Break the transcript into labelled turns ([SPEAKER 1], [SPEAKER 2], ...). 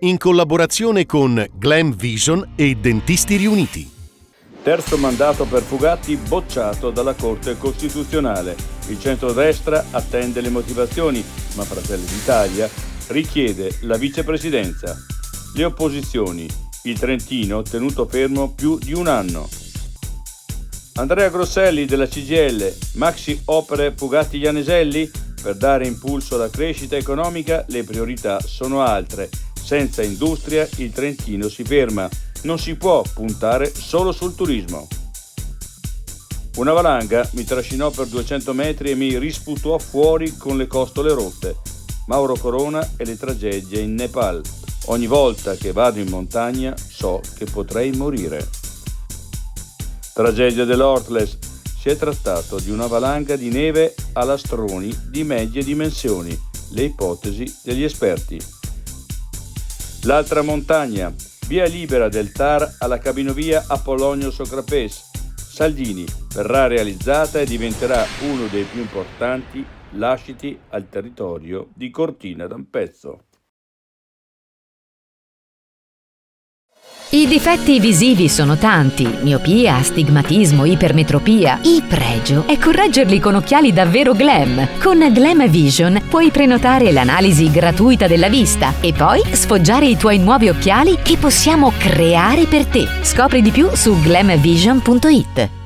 [SPEAKER 1] in collaborazione con Glam Vision e Dentisti Riuniti.
[SPEAKER 2] Terzo mandato per Fugatti bocciato dalla Corte Costituzionale. Il centrodestra attende le motivazioni, ma Fratelli d'Italia richiede la vicepresidenza. Le opposizioni, il Trentino tenuto fermo più di un anno. Andrea Grosselli della CGIL, maxi opere Fugatti-Janeselli? Per dare impulso alla crescita economica le priorità sono altre. Senza industria il Trentino si ferma. Non si può puntare solo sul turismo. Una valanga mi trascinò per 200 metri e mi risputò fuori con le costole rotte. Mauro Corona e le tragedie in Nepal. Ogni volta che vado in montagna so che potrei morire. Tragedia dell'Ortles. Si è trattato di una valanga di neve a lastroni di medie dimensioni. Le ipotesi degli esperti. L'altra montagna. Via libera del TAR alla cabinovia Apollonio-Socrapes. Salvini verrà realizzata e diventerà uno dei più importanti lasciti al territorio di Cortina d'Ampezzo.
[SPEAKER 3] I difetti visivi sono tanti: miopia, astigmatismo, ipermetropia. Il pregio è correggerli con occhiali davvero glam. Con Glam Vision puoi prenotare l'analisi gratuita della vista e poi sfoggiare i tuoi nuovi occhiali che possiamo creare per te. Scopri di più su glamvision.it.